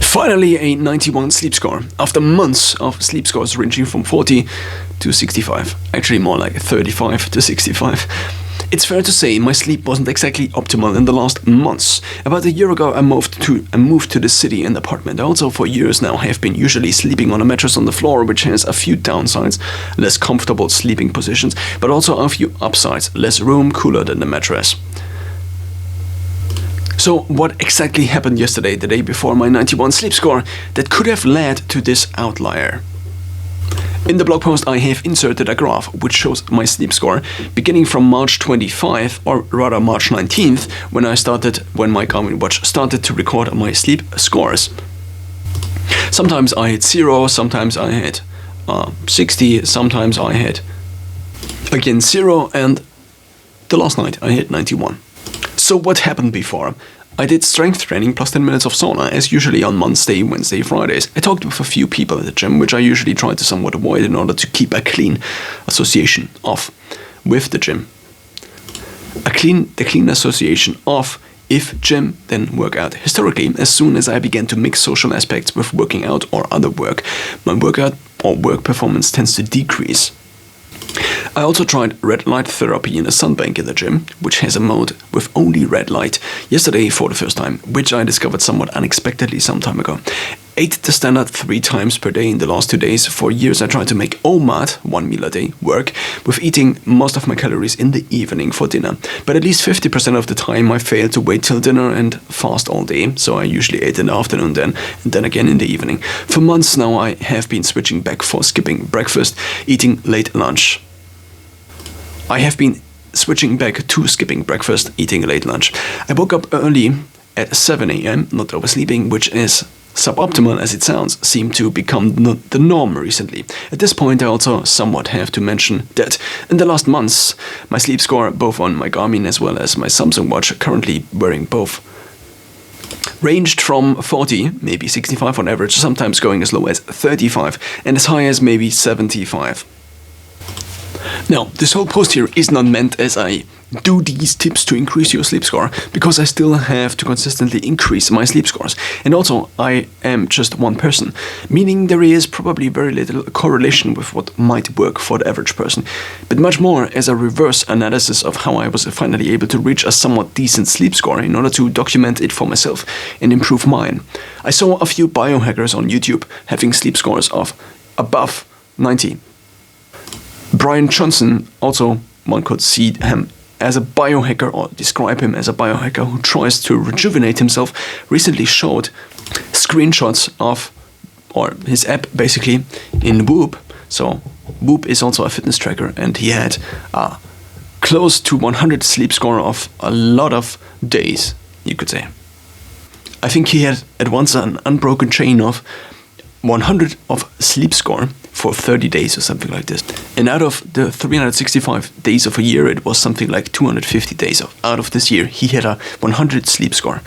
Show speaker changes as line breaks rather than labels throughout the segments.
Finally, a 91 sleep score, after months of sleep scores ranging from 40 to 65. Actually, more like 35 to 65. It's fair to say my sleep wasn't exactly optimal in the last months. About a year ago, I moved to the city and apartment. Also, for years now, I have been usually sleeping on a mattress on the floor, which has a few downsides: less comfortable sleeping positions, but also a few upsides: less room, cooler than the mattress. So what exactly happened yesterday, the day before my 91 sleep score, that could have led to this outlier? In the blog post I have inserted a graph which shows my sleep score beginning from March 25, or rather March 19th, when my Garmin watch started to record my sleep scores. Sometimes I hit 0, sometimes I hit 60, sometimes I hit again 0, and the last night I hit 91. So what happened before? I did strength training plus 10 minutes of sauna, as usually on Monday, Wednesday, Fridays. I talked with a few people at the gym, which I usually try to somewhat avoid in order to keep a clean association with the gym. The clean association of if gym, then workout. Historically, as soon as I began to mix social aspects with working out or other work, my workout or work performance tends to decrease. I also tried red light therapy in a sunbank in the gym, which has a mode with only red light, yesterday for the first time, which I discovered somewhat unexpectedly some time ago. Ate the standard 3 times per day in the last 2 days. For years I tried to make OMAD, 1 meal a day, work, with eating most of my calories in the evening for dinner. But at least 50% of the time I failed to wait till dinner and fast all day, so I usually ate in the afternoon then, and then again in the evening. For months now I have been switching back for skipping breakfast, eating late lunch. I have been switching back to skipping breakfast, eating late lunch. I woke up early at 7 a.m., not oversleeping, which is suboptimal as it sounds, seemed to become the norm recently. At this point I also somewhat have to mention that in the last months, my sleep score, both on my Garmin as well as my Samsung watch, currently wearing both, ranged from 40, maybe 65 on average, sometimes going as low as 35, and as high as maybe 75. Now, this whole post here is not meant as I do these tips to increase your sleep score, because I still have to consistently increase my sleep scores. And also, I am just one person, meaning there is probably very little correlation with what might work for the average person, but much more as a reverse analysis of how I was finally able to reach a somewhat decent sleep score in order to document it for myself and improve mine. I saw a few biohackers on YouTube having sleep scores of above 90. Brian Johnson, also one could see him as a biohacker or describe him as a biohacker who tries to rejuvenate himself, recently showed screenshots of, or his app basically, in Whoop. So Whoop is also a fitness tracker, and he had a close to 100 sleep score of a lot of days, you could say. I think he had at once an unbroken chain of 100 of sleep score for 30 days or something like this. And out of the 365 days of a year, it was something like 250 days out of this year, he had a 100 sleep score.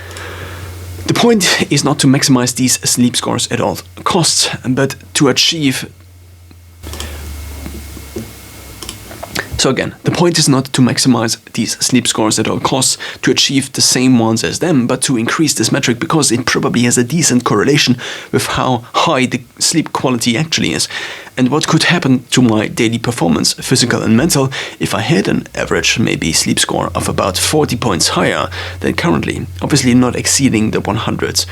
The point is not to maximize these sleep scores at all costs, but to achieve. So again, the point is not to maximize these sleep scores at all costs to achieve the same ones as them, but to increase this metric because it probably has a decent correlation with how high the sleep quality actually is, and what could happen to my daily performance, physical and mental, if I had an average maybe sleep score of about 40 points higher than currently, obviously not exceeding the 100s.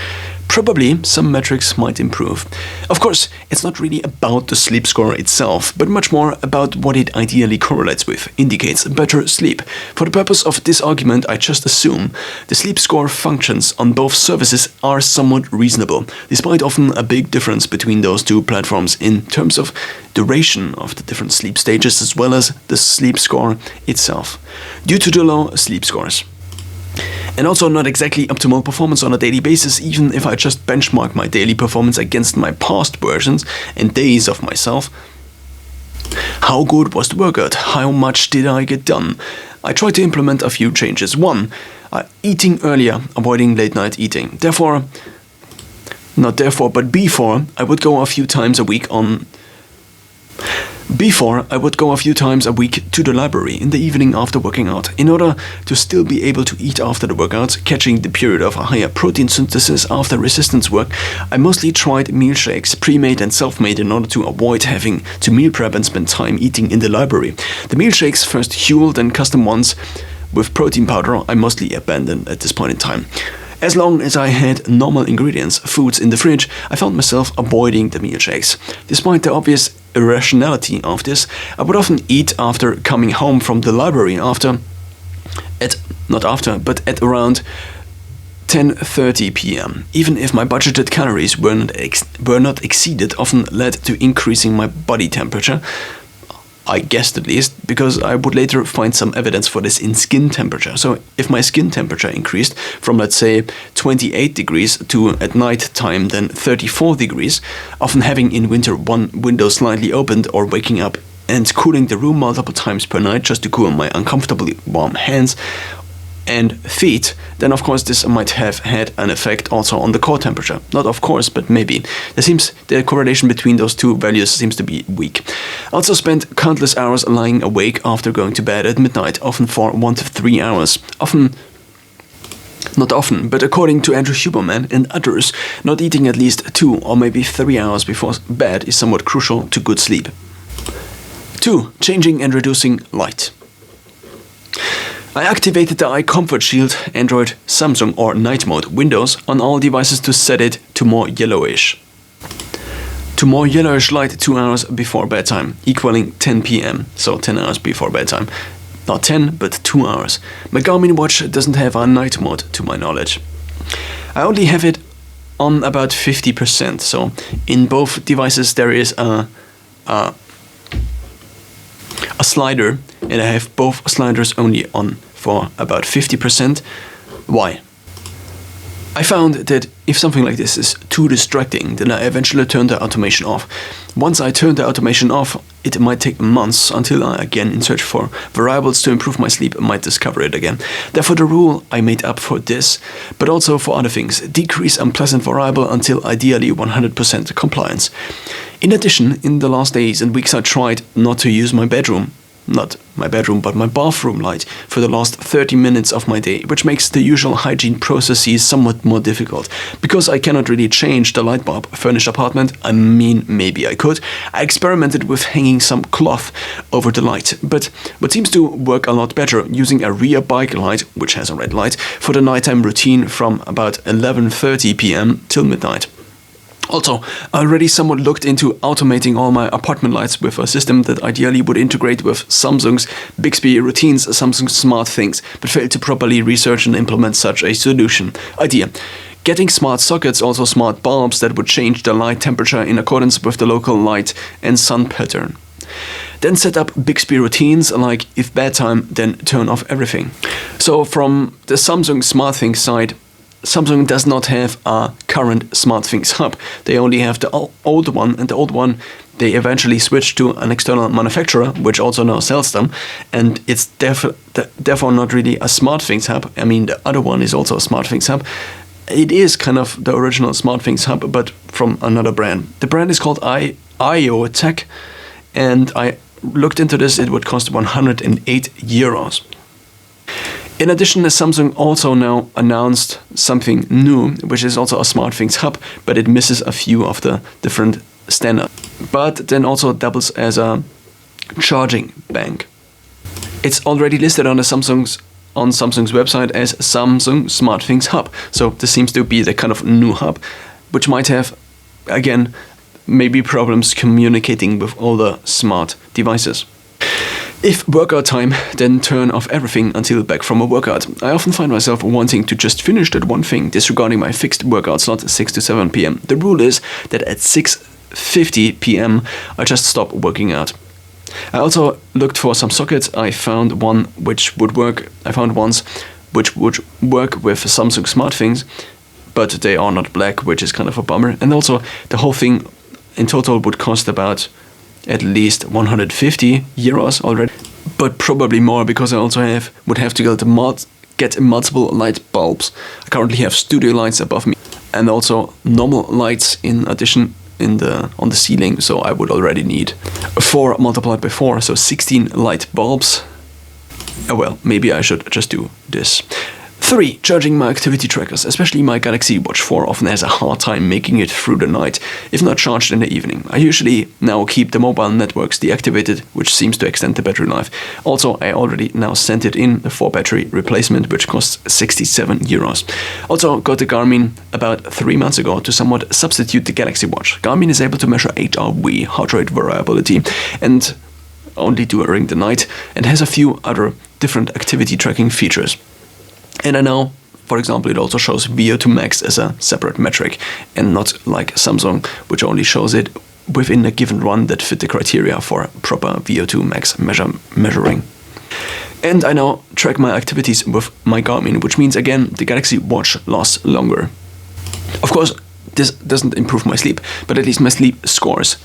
Probably some metrics might improve. Of course, it's not really about the sleep score itself, but much more about what it ideally correlates with, indicates better sleep. For the purpose of this argument, I just assume the sleep score functions on both services are somewhat reasonable, despite often a big difference between those two platforms in terms of duration of the different sleep stages as well as the sleep score itself. Due to the low sleep scores, and also not exactly optimal performance on a daily basis, even if I just benchmark my daily performance against my past versions and days of myself. How good was the workout? How much did I get done? I tried to implement a few changes. 1. Eating earlier, avoiding late night eating. Before, I would go a few times a week on Before, I would go a few times a week to the library in the evening after working out, in order to still be able to eat after the workout, catching the period of a higher protein synthesis after resistance work. I mostly tried meal shakes, pre-made and self-made, in order to avoid having to meal prep and spend time eating in the library. The meal shakes, first Huel, then custom ones with protein powder, I mostly abandoned at this point in time. As long as I had normal ingredients, foods in the fridge, I found myself avoiding the meal shakes. Despite the obvious irrationality of this, I would often eat after coming home from the library at around 10:30 p.m. Even if my budgeted calories were not exceeded, often led to increasing my body temperature. I guessed, at least, because I would later find some evidence for this in skin temperature. So if my skin temperature increased from, let's say, 28 degrees to, at night time, then 34 degrees, often having in winter one window slightly opened or waking up and cooling the room multiple times per night just to cool my uncomfortably warm hands and feet, then of course this might have had an effect also on the core temperature. Not of course, but maybe. The correlation between those two values seems to be weak. I also spent countless hours lying awake after going to bed at midnight, often for 1 to 3 hours. Not often, but according to Andrew Huberman and others, not eating at least 2 or maybe 3 hours before bed is somewhat crucial to good sleep. 2. Changing and reducing light. I activated the Eye Comfort Shield Android, Samsung or Night Mode Windows on all devices to set it to more yellowish light 2 hours before bedtime, equaling 10 p.m. So 10 hours before bedtime. Not 10, but 2 hours. My Garmin watch doesn't have a night mode to my knowledge. I only have it on about 50%, so in both devices there is a slider, and I have both sliders only on for about 50%. Why? I found that if something like this is too distracting, then I eventually turn the automation off. Once I turn the automation off, it might take months until I again, in search for variables to improve my sleep, might discover it again. Therefore the rule I made up for this, but also for other things: decrease unpleasant variable until ideally 100% compliance. In addition, in the last days and weeks I tried not to use my bathroom light for the last 30 minutes of my day, which makes the usual hygiene processes somewhat more difficult. Because I cannot really change the light bulb, furnished apartment, I mean, maybe I could, I experimented with hanging some cloth over the light, but what seems to work a lot better, using a rear bike light, which has a red light, for the nighttime routine from about 11:30 p.m. till midnight. Also, I already somewhat looked into automating all my apartment lights with a system that ideally would integrate with Samsung's Bixby routines, Samsung SmartThings, but failed to properly research and implement such a solution. Idea: getting smart sockets, also smart bulbs that would change the light temperature in accordance with the local light and sun pattern. Then set up Bixby routines, like if bedtime, then turn off everything. So from the Samsung SmartThings side, Samsung does not have a current SmartThings hub. They only have the old one, and the old one they eventually switched to an external manufacturer, which also now sells them, and it's therefore not really a SmartThings hub. I mean, the other one is also a SmartThings hub. It is kind of the original SmartThings hub, but from another brand. The brand is called IoTech, and I looked into this. It would cost 108 euros. In addition, Samsung also now announced something new, which is also a SmartThings hub, but it misses a few of the different standards. But then also doubles as a charging bank. It's already listed on Samsung's website as Samsung SmartThings Hub. So this seems to be the kind of new hub, which might have, again, maybe problems communicating with all the smart devices. If workout time, then turn off everything until back from a workout. I often find myself wanting to just finish that one thing, disregarding my fixed workout slot 6 to 7 p.m. The rule is that at 6:50 p.m. I just stop working out. I also looked for some sockets. I found once which would work with Samsung SmartThings, but they are not black, which is kind of a bummer. And also the whole thing in total would cost about at least 150 euros already, but probably more, because I also would have to get multiple light bulbs. I currently have studio lights above me and also normal lights in addition, on the ceiling, so I would already need 4 multiplied by 4, so 16 light bulbs. Oh well, maybe I should just do this. 3. Charging my activity trackers, especially my Galaxy Watch 4 often has a hard time making it through the night, if not charged in the evening. I usually now keep the mobile networks deactivated, which seems to extend the battery life. Also, I already now sent it in for battery replacement, which costs €67. Also, got the Garmin about 3 months ago to somewhat substitute the Galaxy Watch. Garmin is able to measure HRV, heart rate variability, and only during the night, and has a few other different activity tracking features. And I know, for example, it also shows VO2 max as a separate metric and not like Samsung, which only shows it within a given run that fit the criteria for proper VO2 max measuring. And I now track my activities with my Garmin, which means again the Galaxy Watch lasts longer. Of course, this doesn't improve my sleep, but at least my sleep scores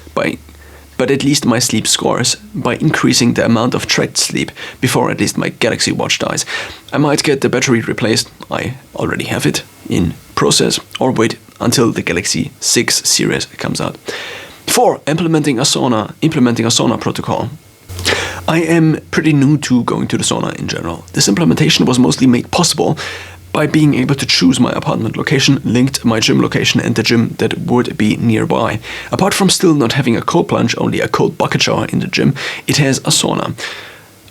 by increasing the amount of tracked sleep before at least my Galaxy Watch dies. I might get the battery replaced, I already have it in process, or wait until the Galaxy 6 series comes out. 4. Implementing a sauna protocol. I am pretty new to going to the sauna in general. This implementation was mostly made possible by being able to choose my apartment location, linked my gym location and the gym that would be nearby. Apart from still not having a cold plunge, only a cold bucket shower in the gym, it has a sauna.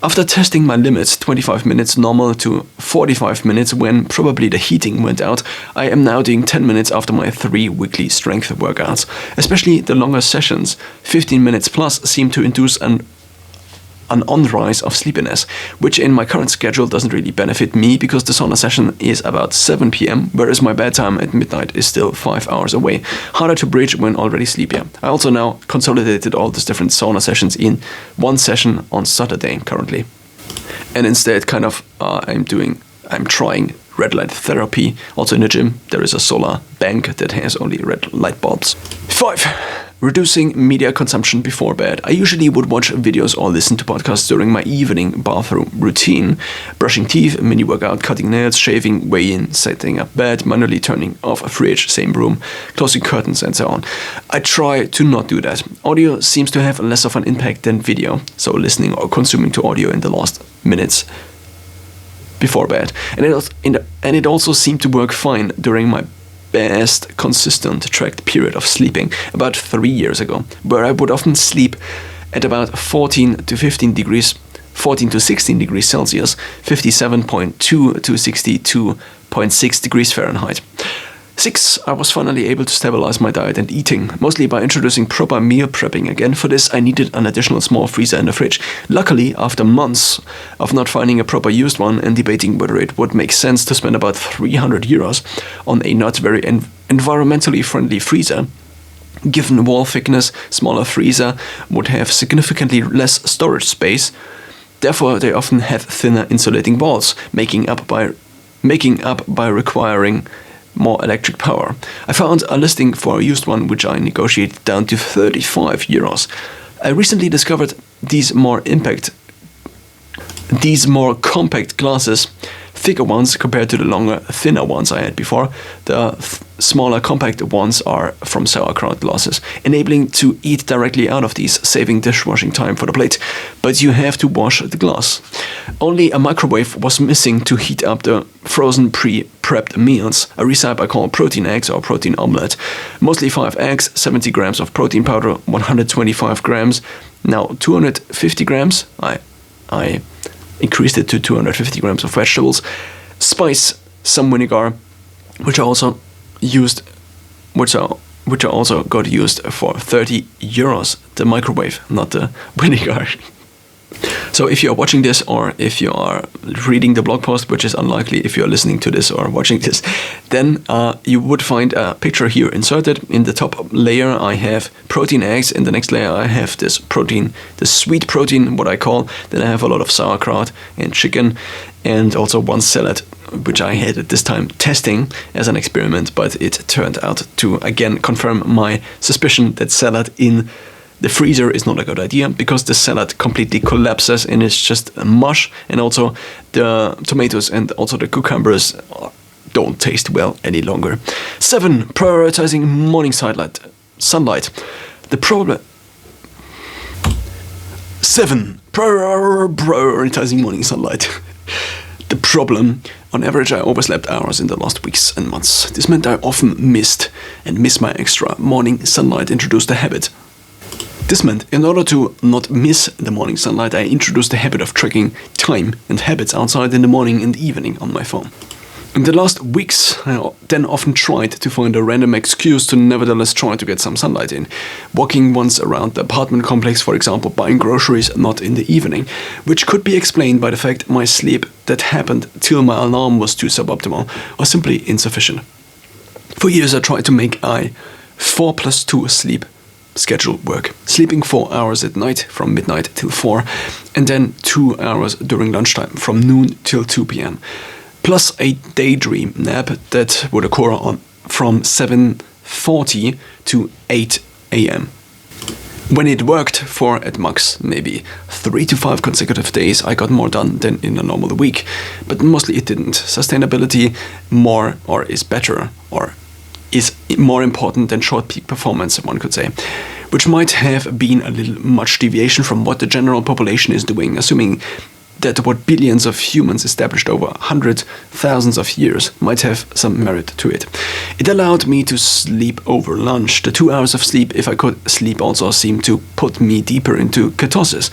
After testing my limits, 25 minutes normal to 45 minutes when probably the heating went out, I am now doing 10 minutes after my 3 weekly strength workouts. Especially the longer sessions, 15 minutes plus, seem to induce an on-rise of sleepiness, which in my current schedule doesn't really benefit me because the sauna session is about 7 p.m, whereas my bedtime at midnight is still 5 hours away. Harder to bridge when already sleepier. I also now consolidated all these different sauna sessions in one session on Saturday currently. And instead I'm trying red light therapy. Also in the gym, there is a solar bank that has only red light bulbs. 5. Reducing media consumption before bed. I usually would watch videos or listen to podcasts during my evening bathroom routine. Brushing teeth, mini workout, cutting nails, shaving, weigh-in, setting up bed, manually turning off a fridge, same room, closing curtains and so on. I try to not do that. Audio seems to have less of an impact than video, so listening or consuming to audio in the last minutes before bed. And it also seemed to work fine during my best consistent tracked period of sleeping about 3 years ago, where I would often sleep at about 14 to 16 degrees Celsius, 57.2 to 62.6 degrees Fahrenheit. 6. I was finally able to stabilize my diet and eating, mostly by introducing proper meal prepping again. For this, I needed an additional small freezer in the fridge. Luckily, after months of not finding a proper used one and debating whether it would make sense to spend about €300 on a not very environmentally friendly freezer, given wall thickness, smaller freezer would have significantly less storage space. Therefore, they often have thinner insulating walls, making up by requiring more electric power. I found a listing for a used one which I negotiated down to €35. I recently discovered these more compact glasses, thicker ones compared to the longer, thinner ones I had before. The smaller, compact ones are from Sauerkraut glasses, enabling to eat directly out of these, saving dishwashing time for the plate. But you have to wash the glass. Only a microwave was missing to heat up the frozen pre-prepped meals. A recipe I call protein eggs or protein omelette. Mostly 5 eggs, 70 grams of protein powder, 125 grams, now 250 grams. I increased it to 250 grams of vegetables, spice, some vinegar, which I also got used for €30. The microwave, not the vinegar. So if you're watching this, or if you are reading the blog post, which is unlikely if you're listening to this or watching this, then you would find a picture here inserted. In the top layer I have protein eggs, in the next layer I have this protein, the sweet protein, what I call. Then I have a lot of sauerkraut and chicken, and also one salad, which I had at this time testing as an experiment, but it turned out to again confirm my suspicion that salad in the freezer is not a good idea, because the salad completely collapses and it's just a mush, and also the tomatoes and also the cucumbers don't taste well any longer. 7. Prioritizing morning sunlight. The problem 7. Prioritizing morning sunlight. The problem, on average, I overslept hours in the last weeks and months. This meant I often missed my extra morning sunlight, introduced the habit. This meant, in order to not miss the morning sunlight, I introduced the habit of tracking time and habits outside in the morning and evening on my phone. In the last weeks, I then often tried to find a random excuse to nevertheless try to get some sunlight in. Walking once around the apartment complex, for example, buying groceries not in the evening, which could be explained by the fact my sleep that happened till my alarm was too suboptimal or simply insufficient. For years I tried to make a 4+2 sleep schedule work, sleeping 4 hours at night from midnight till 4, and then 2 hours during lunchtime from noon till 2 p.m. plus a daydream nap that would occur from 7:40 to 8 a.m. When it worked for at max maybe 3 to 5 consecutive days, I got more done than in a normal week, but mostly it didn't. Sustainability is more important than short peak performance, one could say, which might have been a little much deviation from what the general population is doing, assuming that what billions of humans established over hundreds, thousands of years might have some merit to it. It allowed me to sleep over lunch. The 2 hours of sleep, if I could sleep, also seemed to put me deeper into ketosis,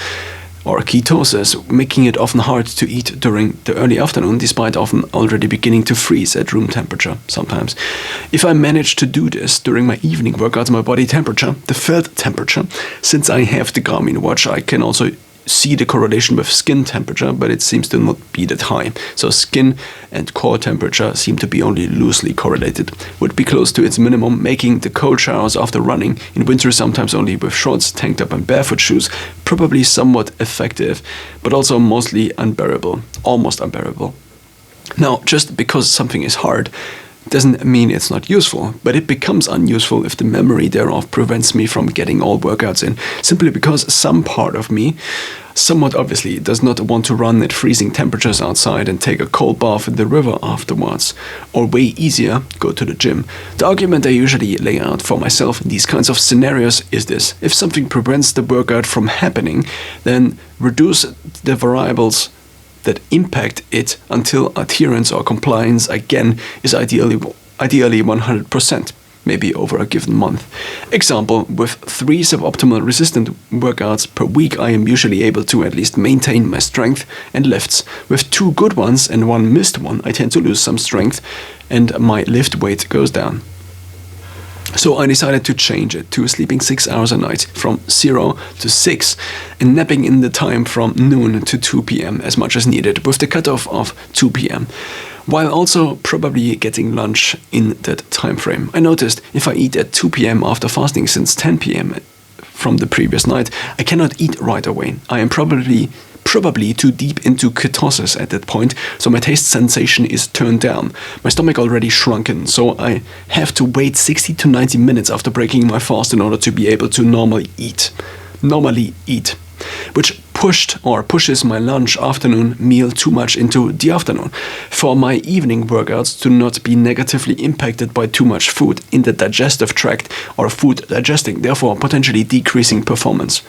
making it often hard to eat during the early afternoon, despite often already beginning to freeze at room temperature sometimes. If I managed to do this during my evening workouts, my body temperature, the felt temperature, since I have the Garmin watch, I can also see the correlation with skin temperature, but it seems to not be that high. So skin and core temperature seem to be only loosely correlated, would be close to its minimum, making the cold showers after running, in winter sometimes only with shorts, tank top and barefoot shoes, probably somewhat effective, but also mostly unbearable, almost unbearable. Now, just because something is hard doesn't mean it's not useful, but it becomes unuseful if the memory thereof prevents me from getting all workouts in, simply because some part of me, somewhat obviously, does not want to run at freezing temperatures outside and take a cold bath in the river afterwards, or way easier, go to the gym. The argument I usually lay out for myself in these kinds of scenarios is this: if something prevents the workout from happening, then reduce the variables that impact it until adherence or compliance again is ideally 100%, maybe over a given month. Example, with 3 suboptimal resistant workouts per week, I am usually able to at least maintain my strength and lifts. With 2 good ones and 1 missed one, I tend to lose some strength and my lift weight goes down. So I decided to change it to sleeping 6 hours a night from 0 to 6 and napping in the time from noon to 2 p.m. as much as needed, with the cutoff of 2 p.m. while also probably getting lunch in that time frame. I noticed if I eat at 2 p.m. after fasting since 10 p.m. from the previous night, I cannot eat right away. I am probably too deep into ketosis at that point, so my taste sensation is turned down. My stomach already shrunken, so I have to wait 60 to 90 minutes after breaking my fast in order to be able to normally eat, which pushes my lunch afternoon meal too much into the afternoon, for my evening workouts to not be negatively impacted by too much food in the digestive tract or food digesting, therefore potentially decreasing performance.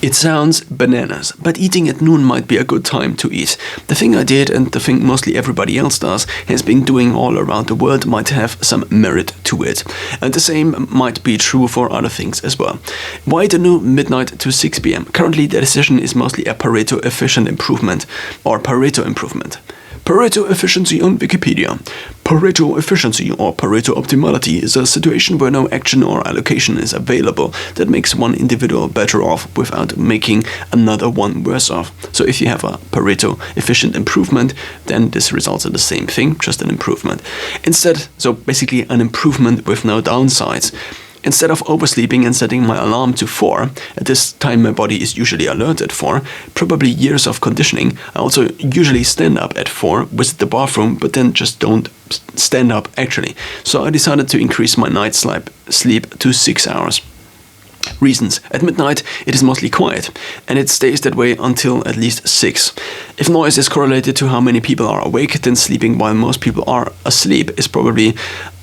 It sounds bananas, but eating at noon might be a good time to eat. The thing I did, and the thing mostly everybody else does, has been doing all around the world, might have some merit to it. And the same might be true for other things as well. Why the new midnight to 6 p.m.? Currently the decision is mostly a Pareto efficient improvement, or Pareto improvement. Pareto efficiency on Wikipedia. Pareto efficiency or Pareto optimality is a situation where no action or allocation is available that makes one individual better off without making another one worse off. So if you have a Pareto efficient improvement, then this results in the same thing, just an improvement. So basically an improvement with no downsides. Instead of oversleeping and setting my alarm to 4, at this time my body is usually alert at 4, probably years of conditioning, I also usually stand up at 4, visit the bathroom, but then just don't stand up actually. So I decided to increase my night sleep to 6 hours. Reasons. At midnight, it is mostly quiet, and it stays that way until at least 6. If noise is correlated to how many people are awake, then sleeping while most people are asleep is probably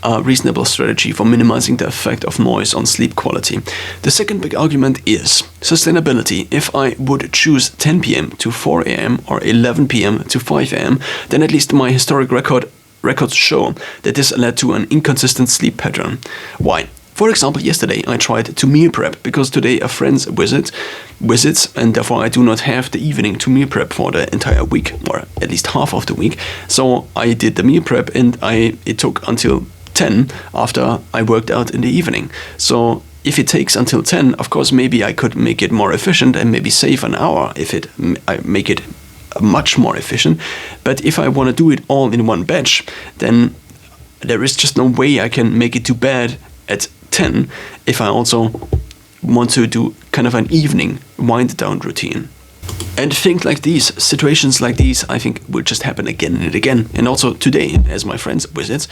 a reasonable strategy for minimizing the effect of noise on sleep quality. The second big argument is sustainability. If I would choose 10 p.m. to 4 a.m. or 11 p.m. to 5 a.m., then at least my historic records show that this led to an inconsistent sleep pattern. Why? For example, yesterday I tried to meal prep because today a friend's visits, and therefore I do not have the evening to meal prep for the entire week, or at least half of the week. So I did the meal prep, and it took until 10 after I worked out in the evening. So if it takes until 10, of course, maybe I could make it more efficient and maybe save an hour if I make it much more efficient. But if I want to do it all in one batch, then there is just no way I can make it to bed at 10 if I also want to do kind of an evening wind down routine. And things like these, situations like these, I think will just happen again and again. And also today, as my friends visits,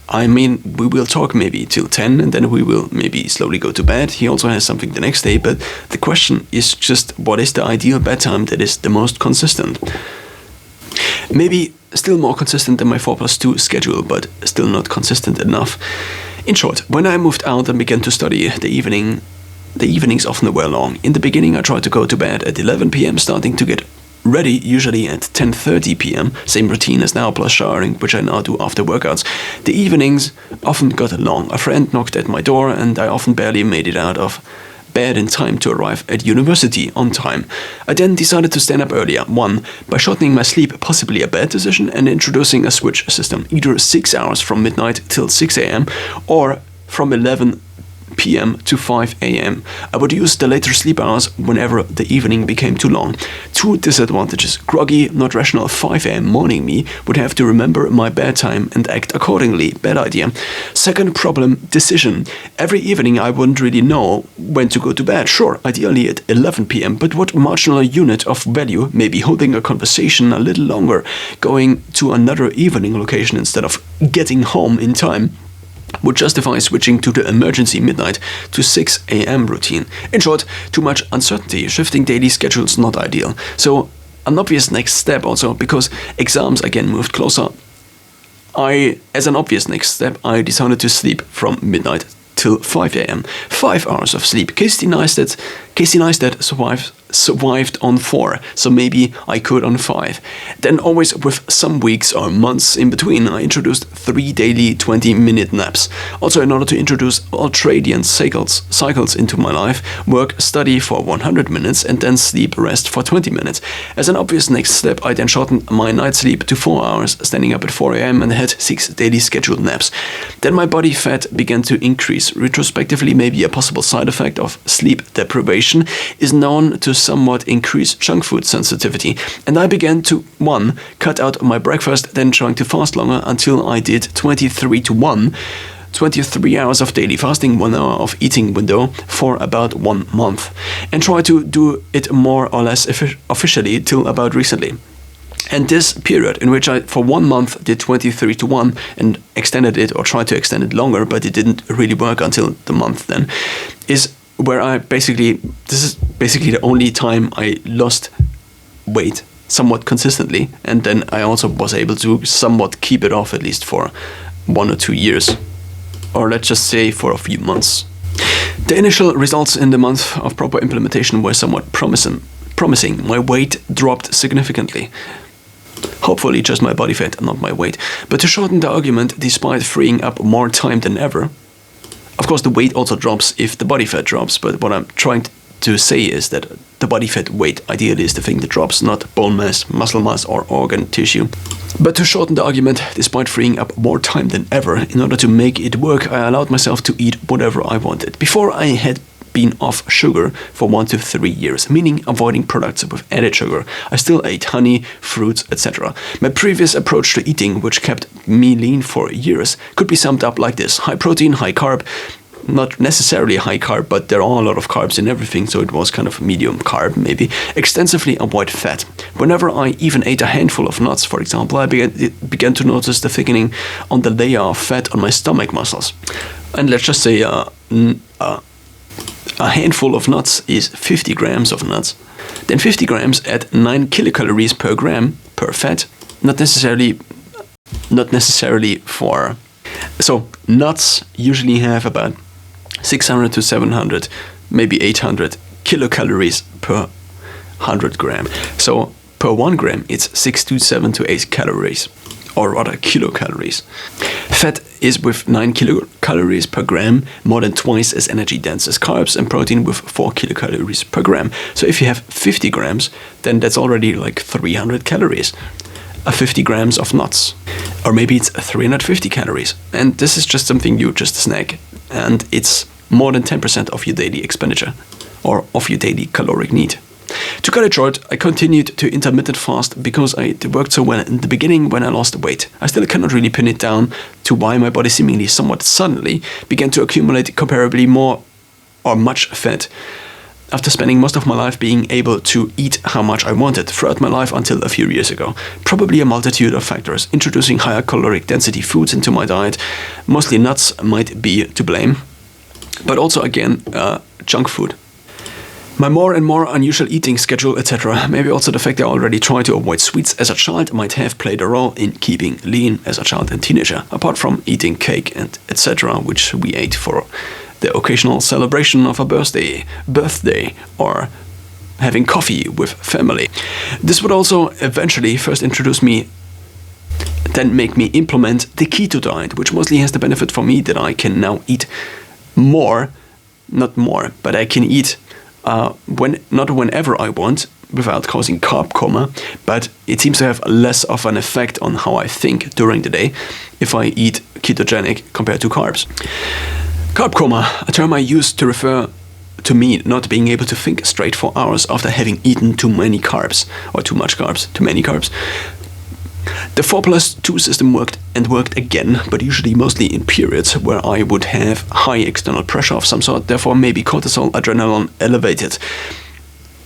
I mean, we will talk maybe till 10 and then we will maybe slowly go to bed. He also has something the next day, but the question is just what is the ideal bedtime that is the most consistent? Maybe still more consistent than my 4+2 schedule, but still not consistent enough. In short, when I moved out and began to study, the evenings often were long. In the beginning, I tried to go to bed at 11 p.m., starting to get ready usually at 10:30 p.m. Same routine as now, plus showering, which I now do after workouts. The evenings often got long. A friend knocked at my door, and I often barely made it out of bed in time to arrive at university on time. I then decided to stand up earlier. 1. By shortening my sleep, possibly a bad decision, and introducing a switch system, either 6 hours from midnight till 6 a.m. or from 11 p.m. to 5 a.m. I would use the later sleep hours whenever the evening became too long. 2 disadvantages. Groggy, not rational 5 a.m. morning me would have to remember my bedtime and act accordingly. Bad idea. Second problem, decision. Every evening I wouldn't really know when to go to bed. Sure, ideally at 11 p.m., but what marginal unit of value, maybe holding a conversation a little longer, going to another evening location instead of getting home in time, would justify switching to the emergency midnight to 6 a.m. routine. In short, too much uncertainty. Shifting daily schedules not ideal. So an obvious next step also, because exams again moved closer, as an obvious next step, I decided to sleep from midnight till 5 a.m. 5 hours of sleep. Casey Neistat survived on 4, so maybe I could on 5. Then always with some weeks or months in between, I introduced 3 daily 20-minute naps. Also in order to introduce ultradian cycles into my life, work, study for 100 minutes and then sleep, rest for 20 minutes. As an obvious next step, I then shortened my night sleep to 4 hours, standing up at 4 a.m. and had 6 daily scheduled naps. Then my body fat began to increase. Retrospectively, maybe a possible side effect of sleep deprivation is known to somewhat increase junk food sensitivity, and I began to 1. Cut out my breakfast, then trying to fast longer until I did 23-1, 23 hours of daily fasting, 1 hour of eating window for about 1 month, and try to do it more or less officially till about recently. And this period in which I for 1 month did 23-1 and extended it or tried to extend it longer, but it didn't really work until the month then, is where this is basically the only time I lost weight somewhat consistently, and then I also was able to somewhat keep it off at least for 1 or 2 years, or let's just say for a few months. The initial results in the month of proper implementation were somewhat promising. My weight dropped significantly. Hopefully just my body fat, not my weight. But to shorten the argument, despite freeing up more time than ever, of course the weight also drops if the body fat drops, but what I'm trying to say is that the body fat weight ideally is the thing that drops, not bone mass, muscle mass, or organ tissue. But to shorten the argument, despite freeing up more time than ever, in order to make it work, I allowed myself to eat whatever I wanted. Before I had been off sugar for 1 to 3 years, meaning avoiding products with added sugar. I still ate honey, fruits, etc. My previous approach to eating, which kept me lean for years, could be summed up like this: high protein, high carb, not necessarily high carb, but there are a lot of carbs in everything, so it was kind of medium carb maybe. Extensively avoid fat. Whenever I even ate a handful of nuts, for example, I began to notice the thickening on the layer of fat on my stomach muscles. And let's just say A handful of nuts is 50 grams of nuts. Then 50 grams at 9 kilocalories per gram per fat. Not necessarily for... So nuts usually have about 600 to 700, maybe 800 kilocalories per 100 gram. So per 1 gram, it's 6 to 7 to 8 calories, or rather kilocalories. Fat is with 9 kilocalories per gram, more than twice as energy dense as carbs, and protein with 4 kilocalories per gram. So if you have 50 grams, then that's already like 300 calories. 50 grams of nuts. Or maybe it's 350 calories. And this is just something you just snack. And it's more than 10% of your daily expenditure, or of your daily caloric need. To cut it short, I continued to intermittent fast because it worked so well in the beginning when I lost weight. I still cannot really pin it down to why my body seemingly somewhat suddenly began to accumulate comparably more or much fat after spending most of my life being able to eat how much I wanted throughout my life until a few years ago. Probably a multitude of factors. Introducing higher caloric density foods into my diet, mostly nuts, might be to blame. But also, again, junk food. My more and more unusual eating schedule, etc. Maybe also the fact that I already tried to avoid sweets as a child might have played a role in keeping lean as a child and teenager, apart from eating cake and etc., which we ate for the occasional celebration of a birthday, or having coffee with family. This would also eventually first introduce me, then make me implement the keto diet, which mostly has the benefit for me that I can now eat more, not more, but I can eat not whenever I want, without causing carb coma, but it seems to have less of an effect on how I think during the day if I eat ketogenic compared to carbs. Carb coma, a term I use to refer to me not being able to think straight for hours after having eaten too many carbs, or too much carbs, too many carbs. The 4+2 system worked again, but usually mostly in periods where I would have high external pressure of some sort, therefore maybe cortisol, adrenaline elevated,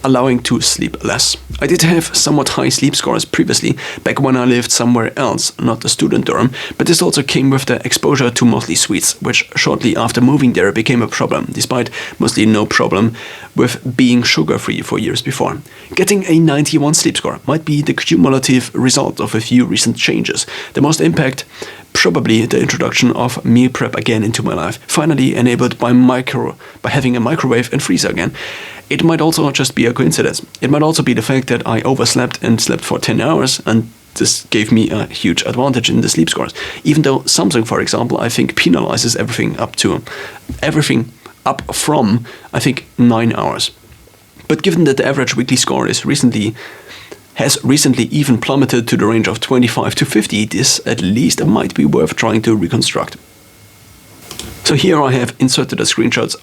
allowing to sleep less. I did have somewhat high sleep scores previously, back when I lived somewhere else, not the student dorm, but this also came with the exposure to mostly sweets, which shortly after moving there became a problem, despite mostly no problem with being sugar-free for years before. Getting a 91 sleep score might be the cumulative result of a few recent changes. The most impact, probably the introduction of meal prep again into my life, finally enabled by having a microwave and freezer again. It might also just be a coincidence. It might also be the fact that I overslept and slept for 10 hours, and this gave me a huge advantage in the sleep scores. Even though Samsung, for example, I think penalizes everything up from, I think, 9 hours. But given that the average weekly score has recently even plummeted to the range of 25 to 50, this at least might be worth trying to reconstruct. So here I have inserted a screenshot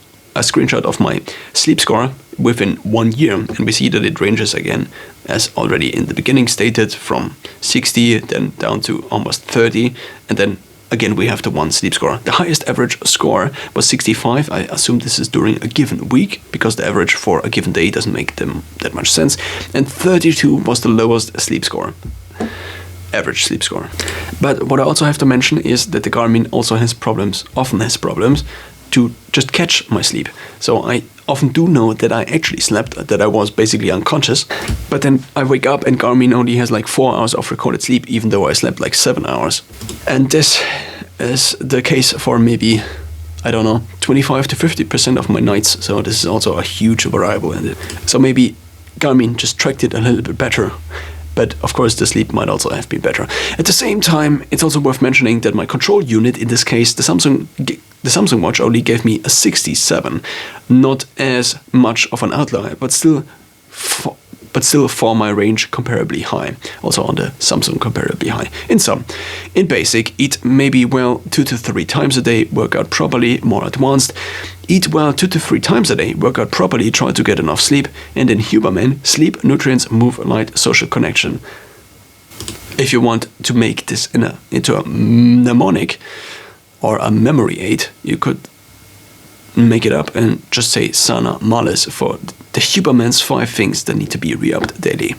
of my sleep score within 1 year, and we see that it ranges again, as already in the beginning stated, from 60, then down to almost 30, and then again we have the one sleep score. The highest average score was 65. I assume this is during a given week, because the average for a given day doesn't make them that much sense, and 32 was the lowest sleep score. Average sleep score. But what I also have to mention is that the Garmin also often has problems to just catch my sleep. So I often do know that I actually slept, that I was basically unconscious, but then I wake up and Garmin only has like 4 hours of recorded sleep, even though I slept like 7 hours. And this is the case for maybe, I don't know, 25 to 50% of my nights. So this is also a huge variable in it. So maybe Garmin just tracked it a little bit better. But of course the sleep might also have been better. At the same time, it's also worth mentioning that my control unit, in this case the Samsung Watch, only gave me a 67. Not as much of an outlier, but still for my range comparably high. Also on the Samsung comparably high. In sum, in basic, eat maybe well 2 to 3 times a day, work out properly, more advanced. Eat well 2 to 3 times a day, work out properly, try to get enough sleep, and in Huberman, sleep, nutrients, move, light, social connection. If you want to make this into a mnemonic or a memory aid, you could make it up and just say Sana Males for the Huberman's 5 things that need to be re-upped daily.